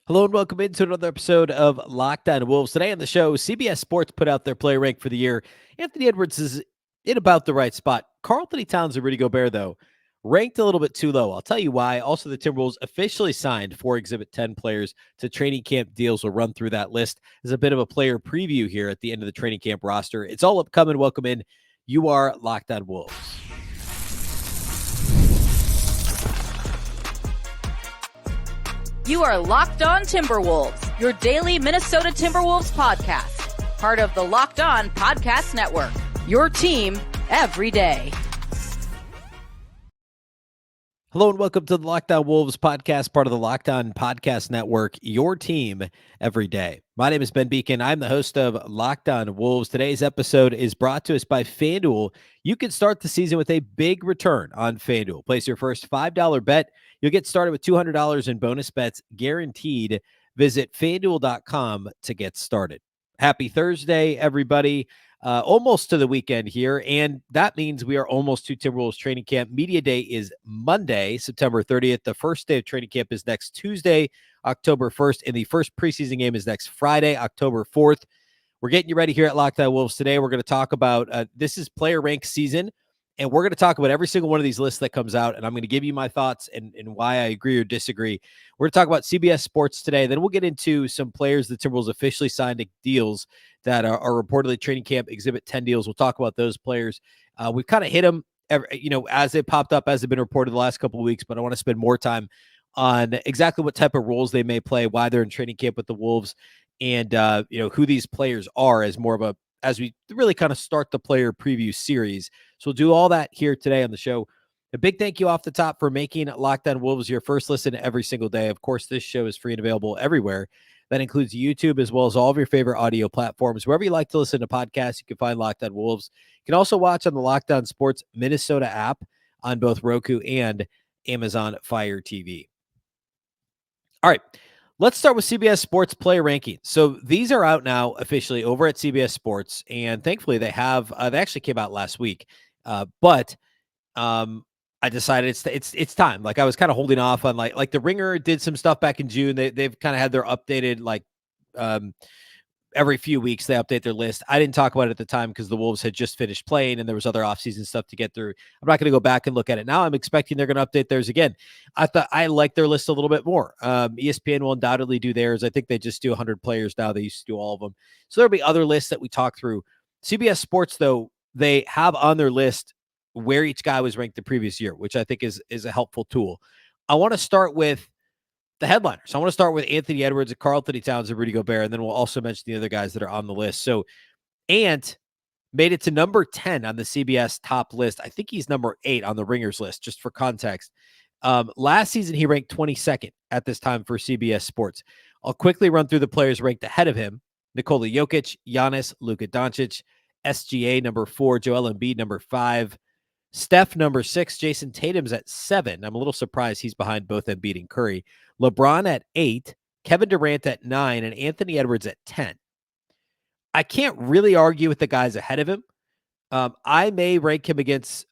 Hello and welcome into another episode of Locked On Wolves. Today on the show, CBS Sports put out their player rank for the year. Anthony Edwards is in about the right spot. Karl-Anthony Towns and Rudy Gobert, though, ranked a little bit too low. I'll tell you why. Also, the Timberwolves officially signed 4 Exhibit 10 players to training camp deals. We'll run through that list as a bit of a player preview here at the end of the training camp roster. It's all upcoming. Welcome in. You are Locked On Wolves. You are Locked On Timberwolves, your daily Minnesota Timberwolves podcast. Part of the Locked On Podcast Network, your team every day. Hello and welcome to the Locked On Wolves podcast, part of the Locked On Podcast Network, your team every day. My name is Ben Beecken. I'm the host of Locked On Wolves. Today's episode is brought to us by FanDuel. You can start the season with a big return on FanDuel. Place your first $5 bet. You'll get started with $200 in bonus bets guaranteed. Visit FanDuel.com to get started. Happy Thursday, everybody. Almost to the weekend here, and that means we are almost to Timberwolves training camp. Media Day is Monday, September 30th. The first day of training camp is next Tuesday, October 1st, and the first preseason game is next Friday, October 4th. We're getting you ready here at Locked On Wolves. Today, we're going to talk about, this is player rank season, and we're going to talk about every single one of these lists that comes out, and I'm going to give you my thoughts and why I agree or disagree. We're going to talk about CBS Sports today. Then we'll get into some players the Timberwolves officially signed to deals that are reportedly training camp Exhibit 10 deals. We'll talk about those players. We've kind of hit them, as they popped up, as they've been reported the last couple of weeks, but I want to spend more time on exactly what type of roles they may play, why they're in training camp with the Wolves, and who these players are as we really kind of start the player preview series. So we'll do all that here today on the show. A big thank you off the top for making Locked On Wolves your first listen every single day. Of course, this show is free and available everywhere. That includes YouTube as well as all of your favorite audio platforms. Wherever you like to listen to podcasts, you can find Locked On Wolves. You can also watch on the Locked On Sports Minnesota app on both Roku and Amazon Fire TV. All right. Let's start with CBS Sports player rankings. So these are out now officially over at CBS Sports, and thankfully they have. They actually came out last week, but I decided it's time. Like I was kind of holding off on like the Ringer did some stuff back in June. They've kind of had their updated every few weeks they update their list. I didn't talk about it at the time because the Wolves had just finished playing and there was other offseason stuff to get through. I'm not going to go back and look at it now. I'm expecting they're going to update theirs again. I thought I liked their list a little bit more. ESPN will undoubtedly do theirs. I think they just do 100 players now. They used to do all of them. So there'll be other lists that we talk through. CBS Sports, though, they have on their list where each guy was ranked the previous year, which I think is a helpful tool. I want to start with the headliners. I want to start with Anthony Edwards, Karl-Anthony Towns, and Rudy Gobert, and then we'll also mention the other guys that are on the list. So Ant made it to number 10 on the CBS top list. I think he's number 8 on the Ringers list, just for context. Last season, he ranked 22nd at this time for CBS Sports. I'll quickly run through the players ranked ahead of him. Nikola Jokic, Giannis, Luka Doncic, SGA number 4, Joel Embiid number 5, Steph number 6, Jason Tatum's at 7. I'm a little surprised he's behind both Embiid and Curry. LeBron at 8, Kevin Durant at 9, and Anthony Edwards at 10. I can't really argue with the guys ahead of him. I may rank him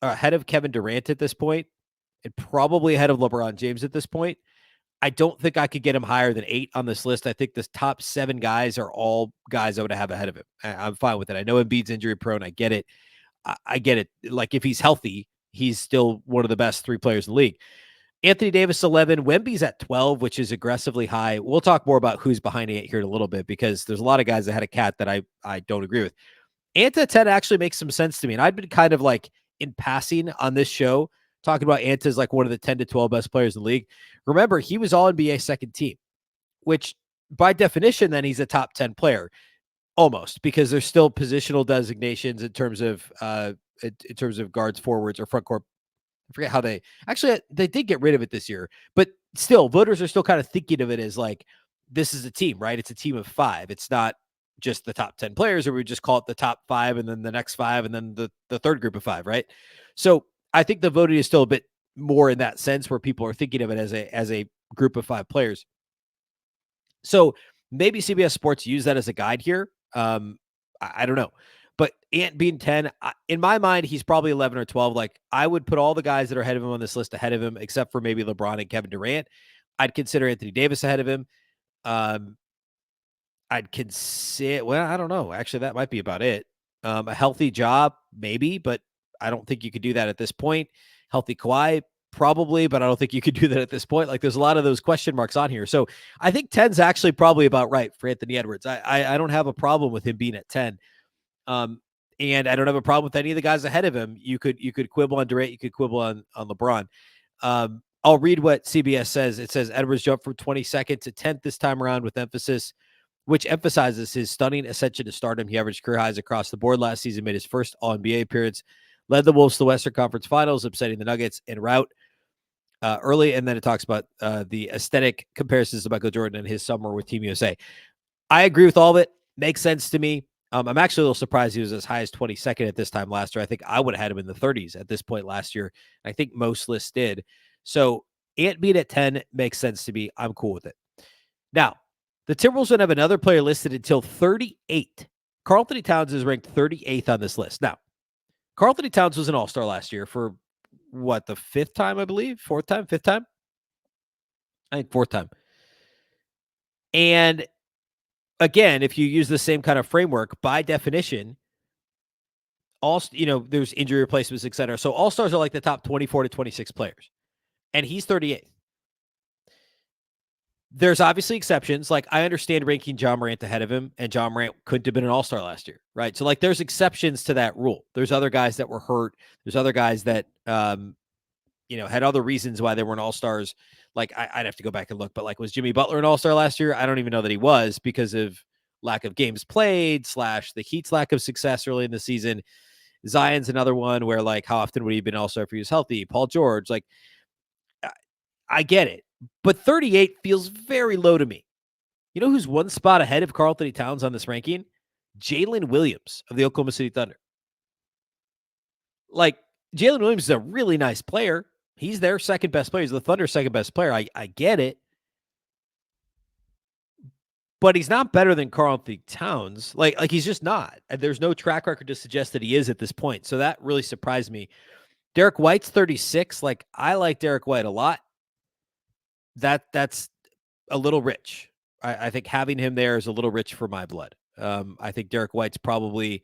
ahead of Kevin Durant at this point, and probably ahead of LeBron James at this point. I don't think I could get him higher than 8 on this list. I think the top 7 guys are all guys I would have ahead of him. I'm fine with it. I know Embiid's injury prone. I get it. I get it. Like if he's healthy, he's still one of the best 3 players in the league. Anthony Davis, 11. Wemby's at 12, which is aggressively high. We'll talk more about who's behind Ant here in a little bit because there's a lot of guys that had a cat that I don't agree with. Ant at 10 actually makes some sense to me. And I've been kind of like in passing on this show, talking about Ant as like one of the 10 to 12 best players in the league. Remember, he was all NBA second team, which by definition, then he's a top 10 player. Almost, because there's still positional designations in terms of guards, forwards, or front court. I forget how they did get rid of it this year, but still, voters are still kind of thinking of it as like this is a team, right? It's a team of 5. It's not just the top 10 players, or we just call it the top 5, and then the next 5, and then the third group of 5, right? So I think the voting is still a bit more in that sense, where people are thinking of it as a group of 5 players. So maybe CBS Sports use that as a guide here. I don't know, but Ant being 10, in my mind, he's probably 11 or 12. Like I would put all the guys that are ahead of him on this list ahead of him, except for maybe LeBron and Kevin Durant. I'd consider Anthony Davis ahead of him. I'd consider, well, I don't know. Actually, that might be about it. A healthy job, maybe, but I don't think you could do that at this point. Healthy Kawhi, probably, but I don't think you could do that at this point. Like, there's a lot of those question marks on here. So I think 10's actually probably about right for Anthony Edwards. I don't have a problem with him being at 10. And I don't have a problem with any of the guys ahead of him. You could quibble on Durant, you could quibble on LeBron. I'll read what CBS says. It says Edwards jumped from 22nd to 10th this time around with emphasis, which emphasizes his stunning ascension to stardom. He averaged career highs across the board last season, made his first All-NBA appearance, led the Wolves to the Western Conference Finals, upsetting the Nuggets en route early. And then it talks about the aesthetic comparisons to Michael Jordan and his summer with Team USA. I agree with all of it. Makes sense to me. I'm actually a little surprised he was as high as 22nd at this time last year. I think I would have had him in the 30s at this point last year. I think most lists did. So Ant being at 10 makes sense to me. I'm cool with it. Now, the Timberwolves would have another player listed until 38. Karl-Anthony Towns is ranked 38th on this list. Now, Karl-Anthony Towns was an all-star last year for what, the fifth time, I believe? Fourth time? Fifth time? I think fourth time. And again, if you use the same kind of framework, by definition, there's injury replacements, et cetera. So all-stars are like the top 24 to 26 players. And he's 38th. There's obviously exceptions. Like, I understand ranking John Morant ahead of him, and John Morant couldn't have been an all-star last year, right? So, like, there's exceptions to that rule. There's other guys that were hurt. There's other guys that, had other reasons why they weren't all-stars. Like, I'd have to go back and look, but, like, was Jimmy Butler an all-star last year? I don't even know that he was because of lack of games played / the Heat's lack of success early in the season. Zion's another one where, like, how often would he have been all-star if he was healthy? Paul George, like, I get it. But 38 feels very low to me. You know who's one spot ahead of Karl-Anthony Towns on this ranking? Jalen Williams of the Oklahoma City Thunder. Like, Jalen Williams is a really nice player. He's their second best player. He's the Thunder's second best player. I get it. But he's not better than Karl-Anthony Towns. Like he's just not. And there's no track record to suggest that he is at this point. So that really surprised me. Derek White's 36. Like, I like Derek White a lot. That's a little rich. I think having him there is a little rich for my blood. I think Derek White's probably,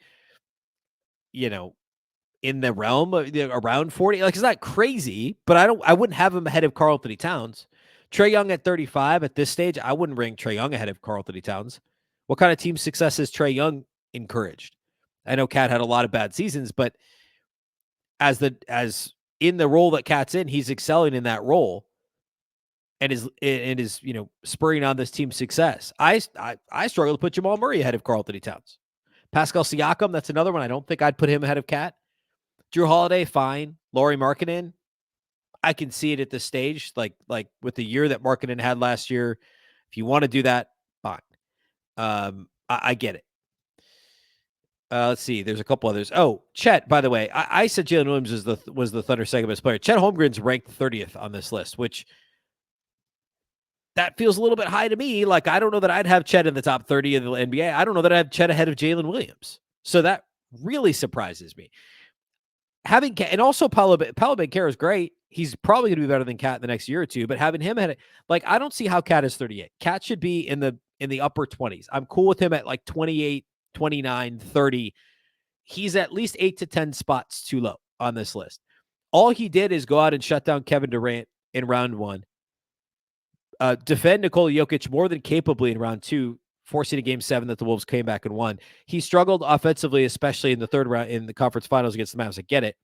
in the realm of around 40. Like, it's not crazy, but I wouldn't have him ahead of Karl-Anthony Towns. Trae Young at 35 at this stage, I wouldn't rank Trae Young ahead of Karl-Anthony Towns. What kind of team success has Trae Young encouraged? I know Cat had a lot of bad seasons, but as in the role that Cat's in, he's excelling in that role. And is spurring on this team's success. I struggle to put Jamal Murray ahead of Karl-Anthony Towns. Pascal Siakam, that's another one. I don't think I'd put him ahead of Cat. Drew Holiday, fine. Lauri Markkanen, I can see it at this stage. Like with the year that Markkanen had last year, if you want to do that, fine. I get it. Let's see. There's a couple others. Oh, Chet, by the way, I said Jalen Williams was the Thunder's second best player. Chet Holmgren's ranked 30th on this list, which that feels a little bit high to me. Like, I don't know that I'd have Chet in the top 30 of the NBA. I don't know that I'd have Chet ahead of Jalen Williams. So that really surprises me. Having Cat, and also Paolo Banchero is great. He's probably going to be better than Cat in the next year or two, but having him ahead, like, I don't see how Cat is 38. Cat should be in the upper 20s. I'm cool with him at like 28, 29, 30. He's at least 8 to 10 spots too low on this list. All he did is go out and shut down Kevin Durant in round one. Defend Nikola Jokic more than capably in round two, forcing a game 7 that the Wolves came back and won. He struggled offensively, especially in the third round in the conference finals against the Mavs. I get it.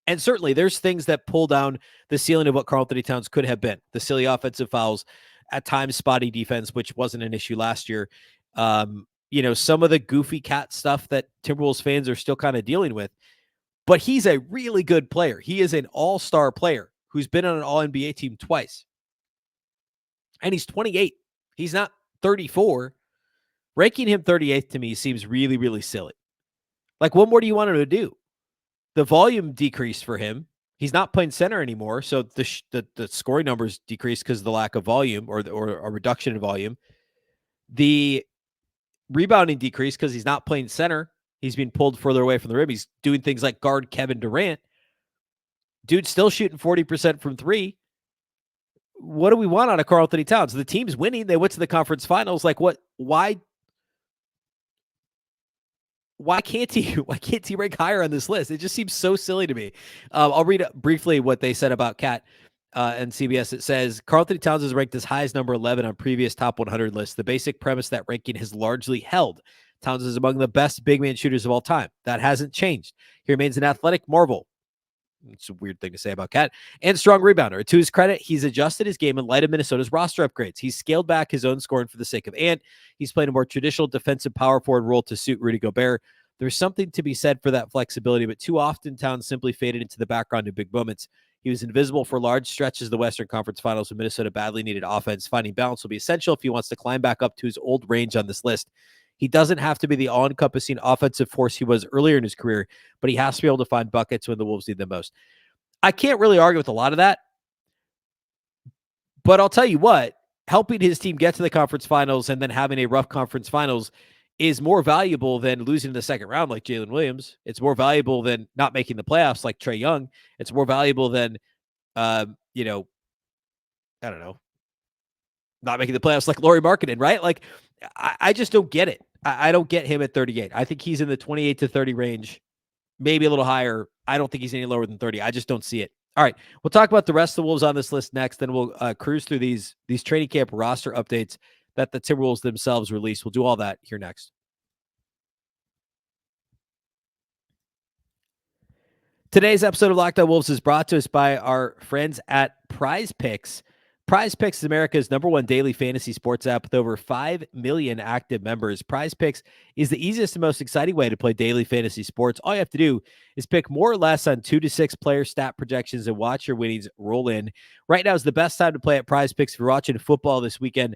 And certainly there's things that pull down the ceiling of what Karl-Anthony Towns could have been. The silly offensive fouls, at times spotty defense, which wasn't an issue last year. Some of the goofy Cat stuff that Timberwolves fans are still kind of dealing with. But he's a really good player. He is an all-star player who's been on an all-NBA team twice. And he's 28. He's not 34. Ranking him 38th to me seems really, really silly. Like, what more do you want him to do? The volume decreased for him. He's not playing center anymore, so the scoring numbers decreased because of the lack of volume or a reduction in volume. The rebounding decreased because he's not playing center. He's being pulled further away from the rim. He's doing things like guard Kevin Durant. Dude's still shooting 40% from 3. what do we want out of Karl-Anthony Towns? The team's winning. They went to the conference finals. Like, what? Why can't he? Why can't he rank higher on this list? It just seems so silly to me. I'll read briefly what they said about Cat and CBS. It says Karl-Anthony Towns is ranked as high as number 11 on previous top 100 lists. The basic premise that ranking has largely held. Towns is among the best big man shooters of all time. That hasn't changed. He remains an athletic marvel. It's a weird thing to say about Cat. And strong rebounder. To his credit, he's adjusted his game in light of Minnesota's roster upgrades. He's scaled back his own scoring for the sake of Ant. He's played a more traditional defensive power forward role to suit Rudy Gobert. There's something to be said for that flexibility, but too often Towns simply faded into the background in big moments. He was invisible for large stretches of the Western Conference Finals when Minnesota badly needed offense. Finding balance will be essential if he wants to climb back up to his old range on this list. He doesn't have to be the all-encompassing offensive force he was earlier in his career, but he has to be able to find buckets when the Wolves need them most. I can't really argue with a lot of that, but I'll tell you what, helping his team get to the conference finals and then having a rough conference finals is more valuable than losing in the second round like Jalen Williams. It's more valuable than not making the playoffs like Trae Young. It's more valuable than, I don't know, not making the playoffs like Lauri Markkanen, right? Like, I just don't get it. I don't get him at 38. I think he's in the 28 to 30 range, maybe a little higher. I don't think he's any lower than 30. I just don't see it. All right, we'll talk about the rest of the Wolves on this list next. Then we'll cruise through these training camp roster updates that the Timberwolves themselves released. We'll do all that here next. Today's episode of Locked On Wolves is brought to us by our friends at PrizePicks. PrizePicks is America's #1 daily fantasy sports app with over 5 million active members. PrizePicks is the easiest and most exciting way to play daily fantasy sports. All you have to do is pick more or less on 2 to 6 player stat projections and watch your winnings roll in. Right now is the best time to play at PrizePicks if you're watching football this weekend.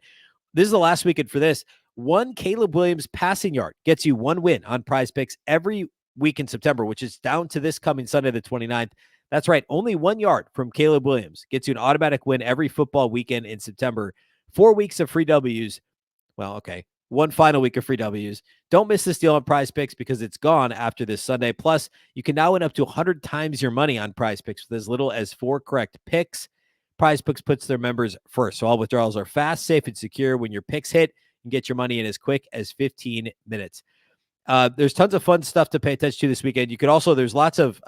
This is the last weekend for this. One Caleb Williams passing yard gets you one win on PrizePicks every week in September, which is down to this coming Sunday, the 29th. That's right. Only 1 yard from Caleb Williams gets you an automatic win every football weekend in September. 4 weeks of free W's. Well, okay. 1 final week of free W's. Don't miss this deal on PrizePicks because it's gone after this Sunday. Plus, you can now win up to 100 times your money on PrizePicks with as little as 4 correct picks. PrizePicks puts their members first, so all withdrawals are fast, safe, and secure. When your picks hit, you can get your money in as quick as 15 minutes. There's tons of fun stuff to pay attention to this weekend. You could also, there's lots of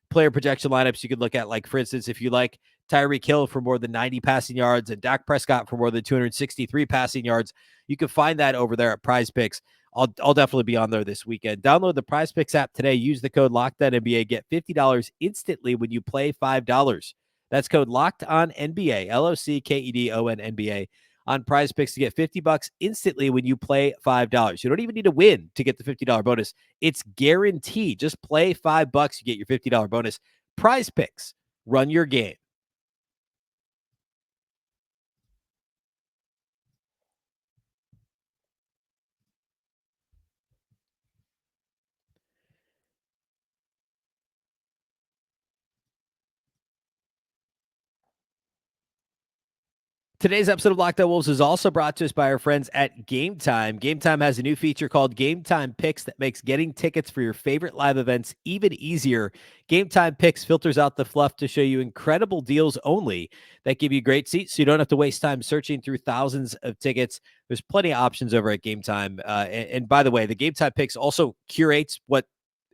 player projection lineups you could look at. Like, for instance, if you like Tyreek Hill for more than 90 passing yards and Dak Prescott for more than 263 passing yards, you can find that over there at PrizePicks. I'll definitely be on there this weekend. Download the PrizePicks app today. Use the code LOCKEDONNBA. Get $50 instantly when you play $5. That's code LOCKEDONNBA, LOCKEDONNBA. On PrizePicks to get $50 instantly when you play $5. You don't even need to win to get the $50 bonus. It's guaranteed. Just play $5, you get your $50 bonus. PrizePicks, run your game. Today's episode of Locked On Wolves is also brought to us by our friends at Gametime. Gametime has a new feature called Gametime Picks that makes getting tickets for your favorite live events even easier. Gametime Picks filters out the fluff to show you incredible deals only that give you great seats, so you don't have to waste time searching through thousands of tickets. There's plenty of options over at Gametime. And by the way, the Gametime Picks also curates what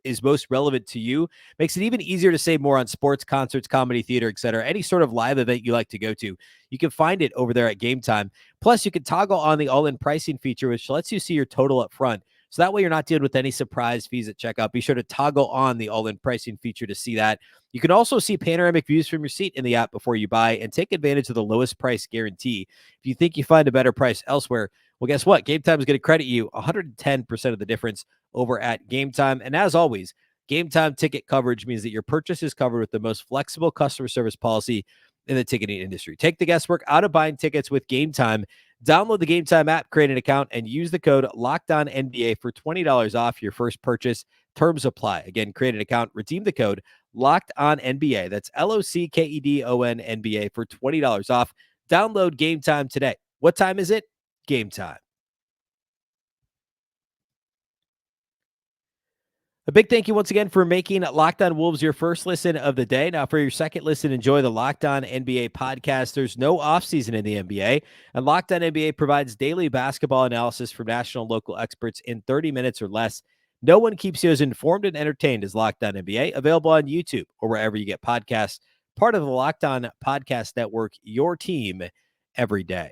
is most relevant to you, makes it even easier to save more on sports, concerts, comedy, theater, etc. Any sort of live event you like to go to, you can find it over there at Gametime. Plus, you can toggle on the all-in pricing feature, which lets you see your total up front. So that way you're not dealing with any surprise fees at checkout. Be sure to toggle on the all-in pricing feature to see that. You can also see panoramic views from your seat in the app before you buy and take advantage of the lowest price guarantee. If you think you find a better price elsewhere, well, guess what? Gametime is going to credit you 110% of the difference over at Gametime. And as always, Gametime ticket coverage means that your purchase is covered with the most flexible customer service policy in the ticketing industry. Take the guesswork out of buying tickets with Gametime. Download the Gametime app, create an account, and use the code LOCKEDONNBA for $20 off your first purchase. Terms apply. Again, create an account, redeem the code LOCKEDONNBA. That's LOCKEDONNBA for $20 off. Download Gametime today. What time is it? Gametime. A big thank you once again for making Locked On Wolves your first listen of the day. Now, for your second listen, enjoy the Locked On NBA podcast. There's no offseason in the NBA, and Locked On NBA provides daily basketball analysis from national and local experts in 30 minutes or less. No one keeps you as informed and entertained as Locked On NBA, available on YouTube or wherever you get podcasts. Part of the Locked On Podcast Network, your team every day.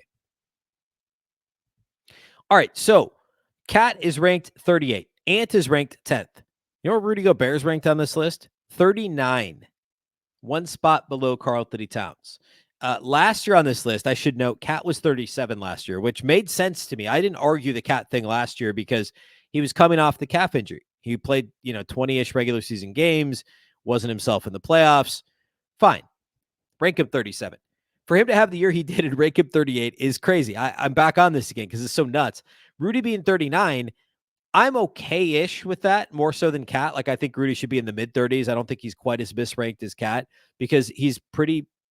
All right, so Cat is ranked 38. Ant is ranked 10th. You know where Rudy Gobert is ranked on this list? 39. One spot below Karl-Anthony Towns. Last year on this list, I should note, Cat was 37 last year, which made sense to me. I didn't argue the Cat thing last year because he was coming off the calf injury. He played, 20-ish regular season games, wasn't himself in the playoffs. Fine. Rank him 37. For him to have the year he did and rank him 38 is crazy. I'm back on this again because it's so nuts. Rudy being 39, I'm okay-ish with that, more so than Cat. Like, I think Rudy should be in the mid-30s. I don't think he's quite as misranked as Cat because he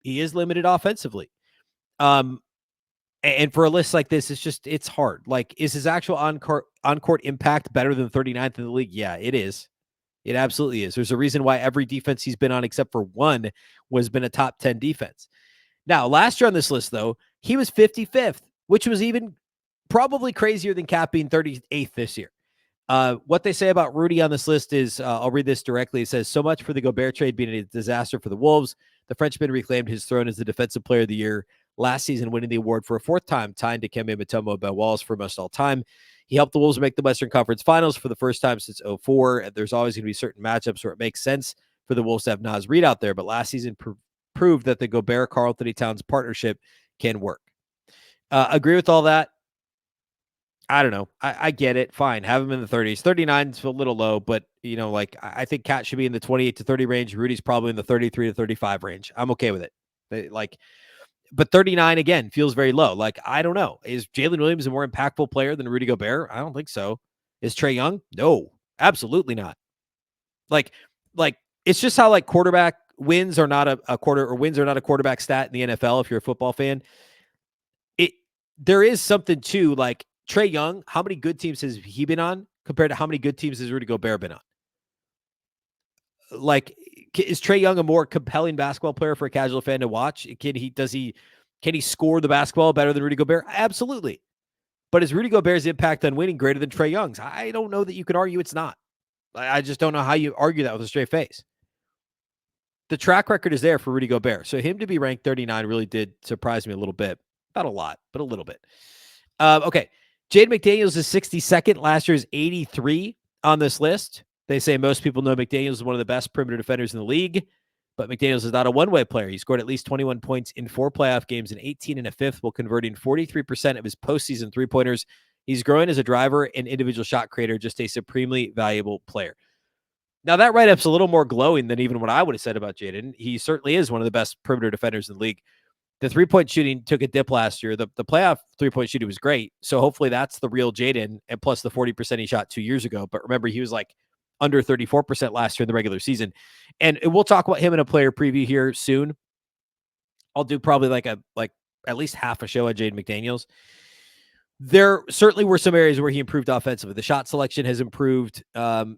is limited offensively. And for a list like this, it's hard. Like, is his actual on-court impact better than 39th in the league? Yeah, it is. It absolutely is. There's a reason why every defense he's been on, except for one, was been a top 10 defense. Now, last year on this list, though, he was 55th, which was even probably crazier than Cat being 38th this year. What they say about Rudy on this list is, I'll read this directly. It says, so much for the Gobert trade being a disaster for the Wolves. The Frenchman reclaimed his throne as the defensive player of the year last season, winning the award for a fourth time, tying Dikembe Mutombo and Ben Wallace for most all time. He helped the Wolves make the Western Conference Finals for the first time since 2004. There's always going to be certain matchups where it makes sense for the Wolves to have Naz Reid out there, but last season proved that the Gobert Karl-Anthony Towns partnership can work. Agree with all that. I don't know. I get it. Fine. Have him in the 30s. 39 is a little low, but, I think Cat should be in the 28 to 30 range. Rudy's probably in the 33 to 35 range. I'm okay with it. But 39, again, feels very low. Like, I don't know. Is Jalen Williams a more impactful player than Rudy Gobert? I don't think so. Is Trae Young? No, absolutely not. Like it's just how, quarterback wins are not a quarterback stat in the NFL if you're a football fan. There is something to, Trae Young, how many good teams has he been on compared to how many good teams has Rudy Gobert been on? Is Trae Young a more compelling basketball player for a casual fan to watch? Can he score the basketball better than Rudy Gobert? Absolutely. But is Rudy Gobert's impact on winning greater than Trae Young's? I don't know that you can argue it's not. I just don't know how you argue that with a straight face. The track record is there for Rudy Gobert. So him to be ranked 39 really did surprise me a little bit. Not a lot, but a little bit. Okay. Jaden McDaniels is 62nd. Last year's 83 on this list. They say most people know McDaniels is one of the best perimeter defenders in the league, but McDaniels is not a one-way player. He scored at least 21 points in 4 playoff games and 18 and a fifth while converting 43% of his postseason three-pointers. He's growing as a driver and individual shot creator, just a supremely valuable player. Now, that write-up's a little more glowing than even what I would have said about Jaden. He certainly is one of the best perimeter defenders in the league. The three-point shooting took a dip last year. The playoff three-point shooting was great. So hopefully that's the real Jaden, and plus the 40% he shot 2 years ago. But remember, he was under 34% last year in the regular season. And we'll talk about him in a player preview here soon. I'll do probably at least half a show on Jaden McDaniels. There certainly were some areas where he improved offensively. The shot selection has improved.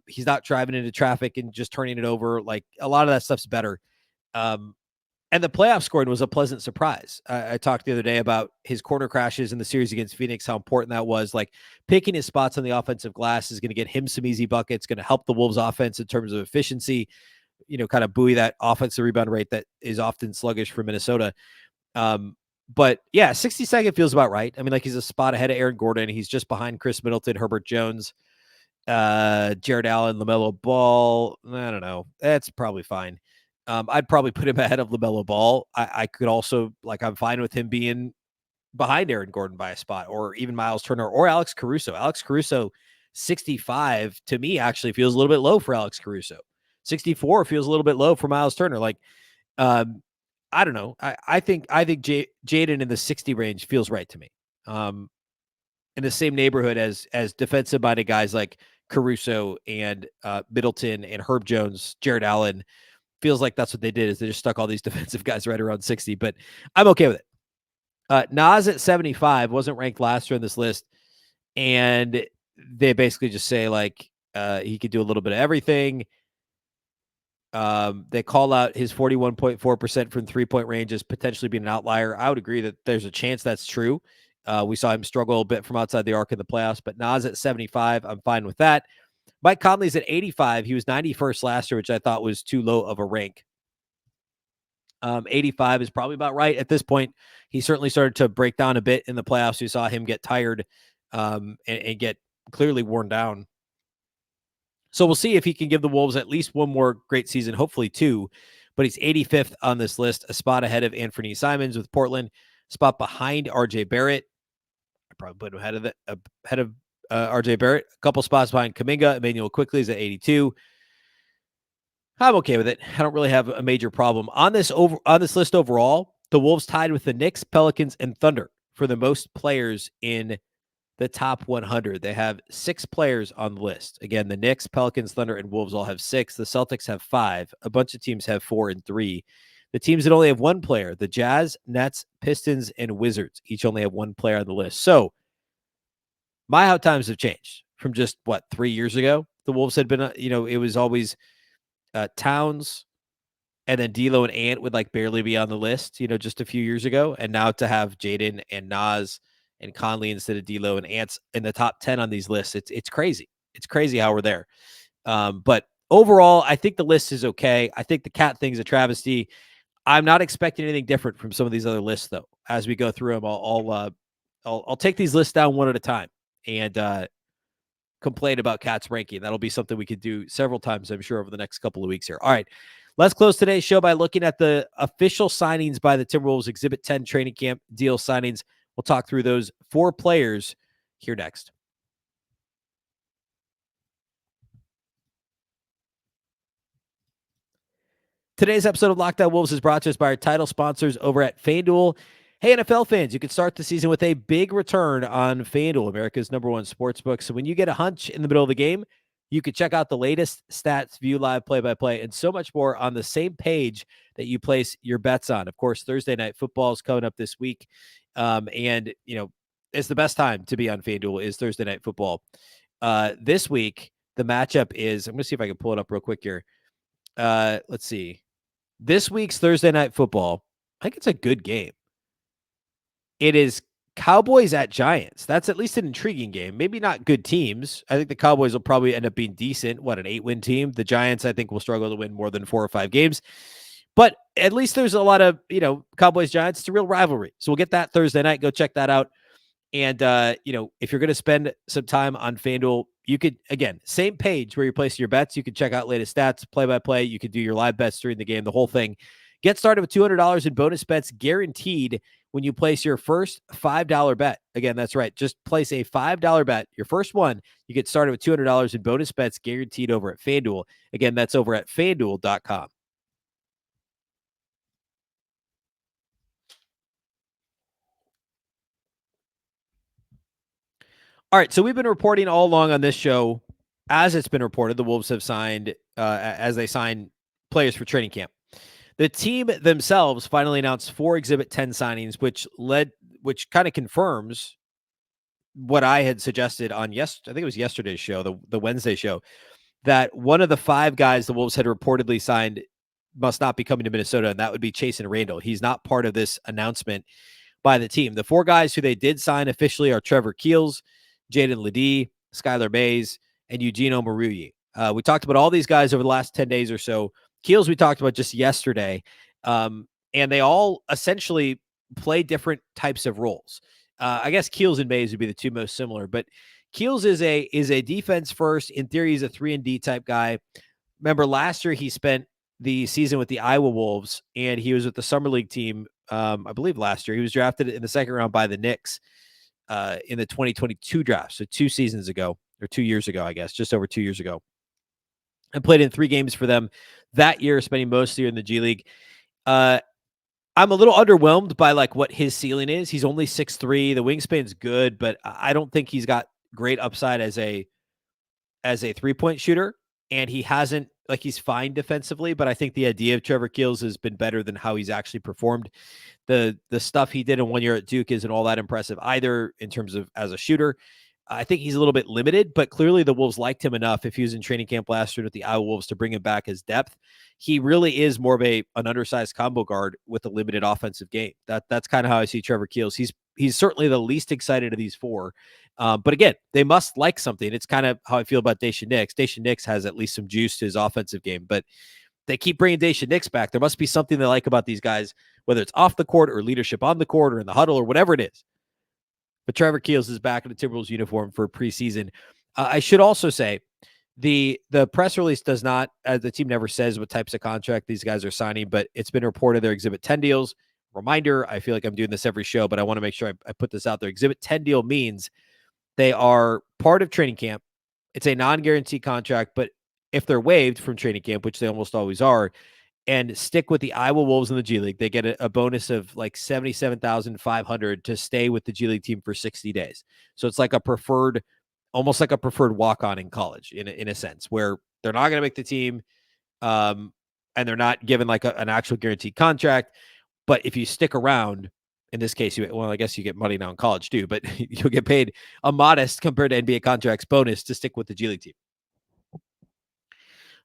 He's not driving into traffic and just turning it over. A lot of that stuff's better. And the playoff scoring was a pleasant surprise. I talked the other day about his corner crashes in the series against Phoenix, how important that was. Picking his spots on the offensive glass is going to get him some easy buckets, going to help the Wolves offense in terms of efficiency, kind of buoy that offensive rebound rate that is often sluggish for Minnesota. But yeah, 62nd feels about right. I mean, he's a spot ahead of Aaron Gordon. He's just behind Chris Middleton, Herbert Jones, Jared Allen, LaMelo Ball. I don't know. That's probably fine. I'd probably put him ahead of LaMelo Ball. I could also, I'm fine with him being behind Aaron Gordon by a spot, or even Miles Turner or Alex Caruso. Alex Caruso, 65 to me actually feels a little bit low for Alex Caruso. 64 feels a little bit low for Miles Turner. I don't know. I think Jaden in the 60 range feels right to me. In the same neighborhood as defensive minded guys like Caruso and Middleton and Herb Jones, Jared Allen. Feels like that's what they did, is they just stuck all these defensive guys right around 60, but I'm okay with it. Naz at 75 wasn't ranked last year on this list, and they basically just say He could do a little bit of everything. They call out his 41.4% from 3-point range as potentially being an outlier. I would agree that there's a chance that's true. We saw him struggle a bit from outside the arc in the playoffs, but Naz at 75, I'm fine with that. Mike Conley's at 85. He was 91st last year, which I thought was too low of a rank. 85 is probably about right at this point. He certainly started to break down a bit in the playoffs. You saw him get tired and get clearly worn down. So we'll see if he can give the Wolves at least one more great season, hopefully two. But he's 85th on this list, a spot ahead of Anthony Simons with Portland, spot behind RJ Barrett. I probably put him ahead of RJ Barrett, a couple spots behind Kuminga. Emmanuel Quickly is at 82. I'm okay with it. I don't really have a major problem on this list overall. The Wolves tied with the Knicks, Pelicans, and Thunder for the most players in the top 100. They have 6 players on the list. Again, the Knicks, Pelicans, Thunder, and Wolves all have 6. The Celtics have 5. A bunch of teams have 4 and 3. The teams that only have 1 player, the Jazz, Nets, Pistons, and Wizards, each only have 1 player on the list. So my how times have changed from just 3 years ago. The Wolves had been, it was always Towns, and then D'Lo and Ant would barely be on the list, just a few years ago. And now to have Jaden and Naz and Conley instead of D'Lo and Ants in the top 10 on these lists, it's crazy. It's crazy how we're there. But overall, I think the list is okay. I think the cat thing's a travesty. I'm not expecting anything different from some of these other lists, though. As we go through them, I'll take these lists down one at a time and complain about Cat's ranking. That'll be something we could do several times, I'm sure, over the next couple of weeks here. All right, let's close today's show by looking at the official signings by the Timberwolves Exhibit 10 training camp deal signings. We'll talk through those 4 players here next. Today's episode of Locked On Wolves is brought to us by our title sponsors over at FanDuel. Hey, NFL fans, you can start the season with a big return on FanDuel, America's #1 sportsbook. So when you get a hunch in the middle of the game, you can check out the latest stats, view live play-by-play, and so much more on the same page that you place your bets on. Of course, Thursday Night Football is coming up this week. It's the best time to be on FanDuel is Thursday Night Football. This week, the matchup is, I'm going to see if I can pull it up real quick here. Let's see. This week's Thursday Night Football, I think it's a good game. It is Cowboys at Giants. That's at least an intriguing game. Maybe not good teams. I think the Cowboys will probably end up being decent. An 8-win team. The Giants, I think, will struggle to win more than 4 or 5 games. But at least there's a lot of, Cowboys-Giants. It's a real rivalry. So we'll get that Thursday night. Go check that out. And, if you're going to spend some time on FanDuel, you could, again, same page where you're placing your bets. You can check out latest stats, play-by-play. You could do your live bets during the game, the whole thing. Get started with $200 in bonus bets guaranteed when you place your first $5 bet. Again, that's right. Just place a $5 bet, your first one. You get started with $200 in bonus bets guaranteed over at FanDuel. Again, that's over at FanDuel.com. All right, so we've been reporting all along on this show, as it's been reported, the Wolves have signed, as they sign players for training camp. The team themselves finally announced 4 Exhibit 10 signings, which kind of confirms what I had suggested on I think it was yesterday's show, the Wednesday show, that one of the 5 guys the Wolves had reportedly signed must not be coming to Minnesota, and that would be Chasson Randle. He's not part of this announcement by the team. The 4 guys who they did sign officially are Trevor Keels, Jaden Ledee, Skylar Mays, and Eugene Omoruyi. We talked about all these guys over the last 10 days or so. Keels we talked about just yesterday, and they all essentially play different types of roles. I guess Keels and Mays would be the 2 most similar, but Keels is a defense first. In theory, he's a 3-and-D type guy. Remember last year he spent the season with the Iowa Wolves, and he was with the Summer League team. I believe last year he was drafted in the second round by the Knicks in the 2022 draft. So 2 seasons ago, or 2 years ago, I guess, just over 2 years ago. And played in 3 games for them that year, spending most of the year in the G League. I'm a little underwhelmed by what his ceiling is. He's only 6'3". The wingspan's good, but I don't think he's got great upside as a 3-point shooter. And he hasn't, he's fine defensively, but I think the idea of Trevor Keels has been better than how he's actually performed. The stuff he did in 1 year at Duke isn't all that impressive either in terms of as a shooter. I think he's a little bit limited, but clearly the Wolves liked him enough if he was in training camp last year with the Iowa Wolves to bring him back as depth. He really is more of an undersized combo guard with a limited offensive game. That's kind of how I see Trevor Keels. He's certainly the least excited of these four. But again, they must like something. It's kind of how I feel about Daishen Nix. Daishen Nix has at least some juice to his offensive game, but they keep bringing Daishen Nix back. There must be something they like about these guys, whether it's off the court or leadership on the court or in the huddle or whatever it is. But Trevor Keels is back in the Timberwolves uniform for preseason. I should also say the press release does not, the team never says what types of contract these guys are signing, but it's been reported they're Exhibit 10 deals. Reminder, I feel like I'm doing this every show, but I want to make sure I put this out there. Exhibit 10 deal means they are part of training camp. It's a non-guaranteed contract, but if they're waived from training camp, which they almost always are, and stick with the Iowa Wolves in the G League, they get a bonus of like $77,500 to stay with the G League team for 60 days. So it's like a preferred, almost like a preferred walk-on in college in a sense, where they're not going to make the team, and they're not given like an actual guaranteed contract. But if you stick around, in this case, I guess you get money now in college too, but you'll get paid a modest compared to NBA contracts bonus to stick with the G League team.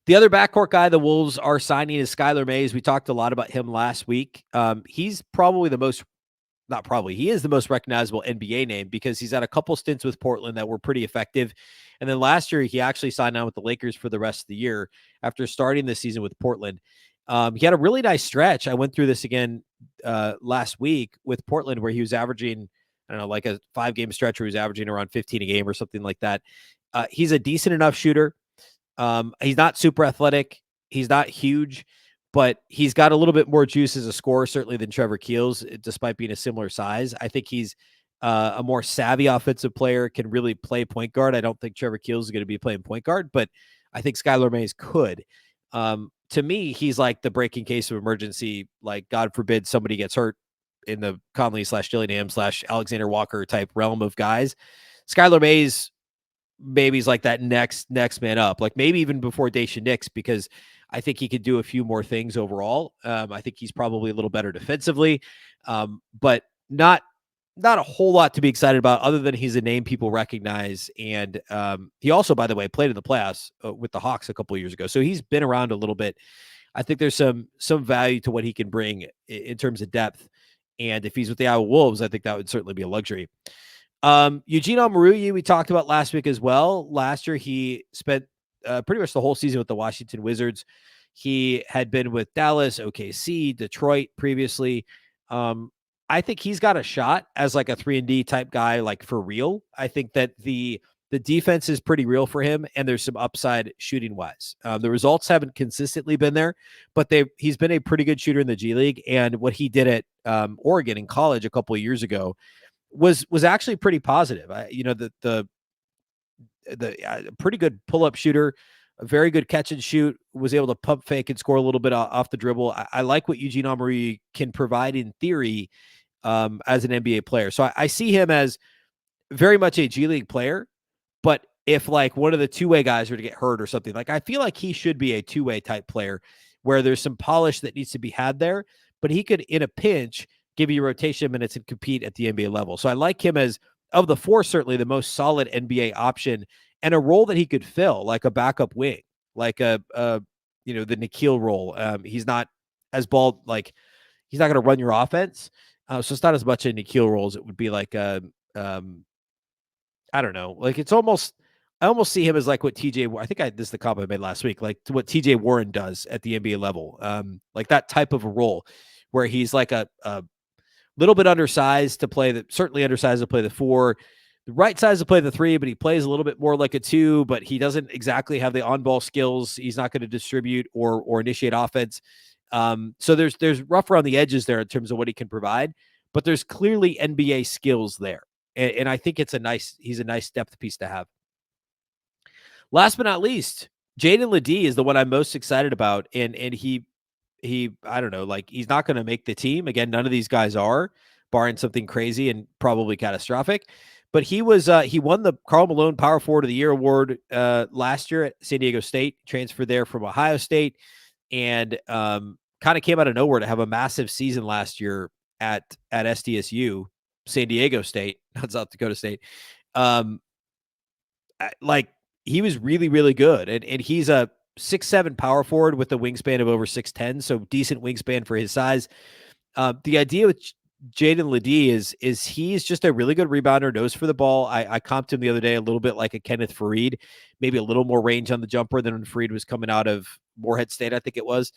The other backcourt guy the Wolves are signing is Skylar Mays. We talked a lot about him last week. He's probably he is the most recognizable NBA name because he's had a couple stints with Portland that were pretty effective. And then last year, he actually signed on with the Lakers for the rest of the year after starting the season with Portland. He had a really nice stretch. I went through this again last week with Portland where he was averaging, I don't know, like a 5-game stretch where he was averaging around 15 a game or something like that. He's a decent enough shooter. He's not super athletic. He's not huge, but he's got a little bit more juice as a scorer, certainly than Trevor Keels, despite being a similar size. I think he's a more savvy offensive player, can really play point guard. I don't think Trevor Keels is going to be playing point guard, but I think Skylar Mays could. To me, he's like the breaking case of emergency. Like, God forbid somebody gets hurt in the Conley / Dillingham / Alexander Walker type realm of guys. Skylar Mays maybe he's like that next man up, like maybe even before Daishen Nix, because I think he could do a few more things overall. I think he's probably a little better defensively, but not a whole lot to be excited about other than he's a name people recognize. And he also, by the way, played in the playoffs with the Hawks a couple of years ago. So he's been around a little bit. I think there's some value to what he can bring in terms of depth. And if he's with the Iowa Wolves, I think that would certainly be a luxury. Eugene Omoruyi, we talked about last week as well. Last year, he spent pretty much the whole season with the Washington Wizards. He had been with Dallas, OKC, Detroit previously. I think he's got a shot as like a 3-and-D type guy, like for real. I think that the defense is pretty real for him, and there's some upside shooting wise. The results haven't consistently been there, but he's been a pretty good shooter in the G League. And what he did at Oregon in college a couple of years ago was actually pretty positive. The pretty good pull-up shooter, a very good catch and shoot, was able to pump fake and score a little bit off the dribble. I like what Eugene Omoruyi can provide in theory as an NBA player. So I see him as very much a G League player, but if like one of the two-way guys were to get hurt or something, like I feel like he should be a two-way type player where there's some polish that needs to be had there, but he could, in a pinch, give you rotation minutes and compete at the NBA level. So I like him as, of the four, certainly the most solid NBA option and a role that he could fill, like a backup wing, like the Nikhil role. He's not as bald, like he's not going to run your offense. So it's not as much a Nikhil role as it would be like I don't know, like I almost see him as like what this is the comment I made last week, like what TJ Warren does at the NBA level. Like that type of a role where he's like a little bit undersized to play certainly undersized to play the 4, the right size to play the 3, but he plays a little bit more like a 2, but he doesn't exactly have the on-ball skills. He's not going to distribute or initiate offense. So there's rough around the edges there in terms of what he can provide, but there's clearly NBA skills there. And I think he's a nice depth piece to have. Last but not least, Jaden McDaniels is the one I'm most excited about. And he, I don't know, like he's not going to make the team. Again, none of these guys are, barring something crazy and probably catastrophic. But he won the Karl Malone Power Forward of the Year award last year at San Diego State, transferred there from Ohio State, and kind of came out of nowhere to have a massive season last year at SDSU, San Diego State, not South Dakota State. like he was really, really good. And he's a 6'7" power forward with a wingspan of over 6'10", so decent wingspan for his size. The idea with Jaden McDaniels is he's just a really good rebounder, knows for the ball. I comped him the other day a little bit like a Kenneth Faried, maybe a little more range on the jumper than when Faried was coming out of Morehead State, I think it was.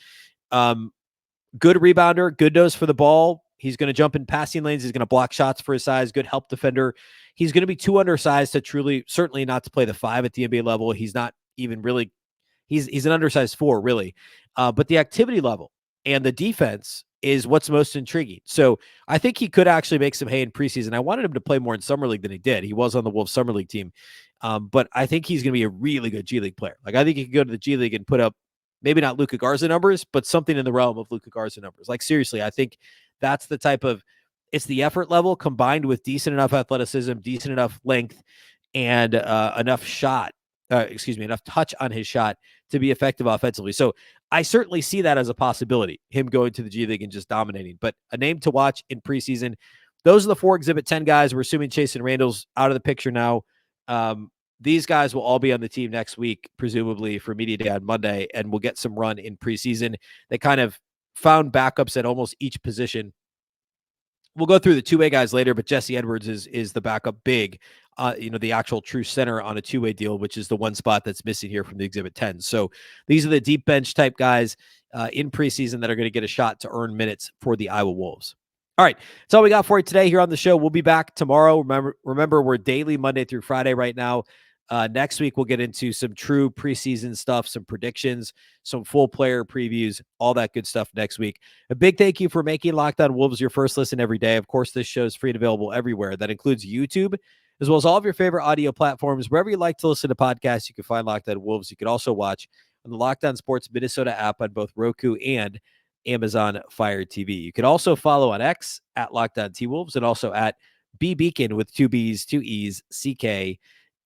Good rebounder, good nose for the ball. He's going to jump in passing lanes. He's going to block shots for his size. Good help defender. He's going to be too undersized to certainly not to play the 5 at the NBA level. He's not even really. He's an undersized 4, really. But the activity level and the defense is what's most intriguing. So I think he could actually make some hay in preseason. I wanted him to play more in Summer League than he did. He was on the Wolves Summer League team. But I think he's going to be a really good G League player. Like, I think he could go to the G League and put up maybe not Luka Garza numbers, but something in the realm of Luka Garza numbers. Like, seriously, I think that's the type of, it's the effort level combined with decent enough athleticism, decent enough length, and enough touch on his shot to be effective offensively. So I certainly see that as a possibility, him going to the G League and just dominating. But a name to watch in preseason. Those are the 4 Exhibit 10 guys. We're assuming Chase and Randall's out of the picture now. These guys will all be on the team next week, presumably for Media Day on Monday, and will get some run in preseason. They kind of found backups at almost each position. We'll go through the two-way guys later, but Jesse Edwards is the backup big, the actual true center on a two-way deal, which is the one spot that's missing here from the Exhibit 10. So these are the deep bench type guys in preseason that are going to get a shot to earn minutes for the Iowa Wolves. All right, that's all we got for you today here on the show. We'll be back tomorrow. Remember, we're daily Monday through Friday right now. Next week, we'll get into some true preseason stuff, some predictions, some full player previews, all that good stuff next week. A big thank you for making Locked On Wolves your first listen every day. Of course, this show is free and available everywhere. That includes YouTube, as well as all of your favorite audio platforms. Wherever you like to listen to podcasts, you can find Locked On Wolves. You can also watch on the Locked On Sports Minnesota app on both Roku and Amazon Fire TV. You can also follow on X at Locked On T-Wolves and also at Beecken with 2 B's, 2 E's, CK.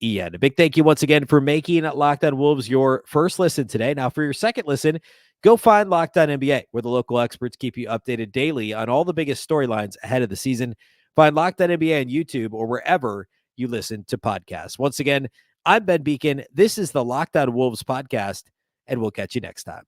Ian. A big thank you once again for making Locked On Wolves your first listen today. Now, for your second listen, go find Locked On NBA, where the local experts keep you updated daily on all the biggest storylines ahead of the season. Find Locked On NBA on YouTube or wherever you listen to podcasts. Once again, I'm Ben Beecken. This is the Locked On Wolves podcast, and we'll catch you next time.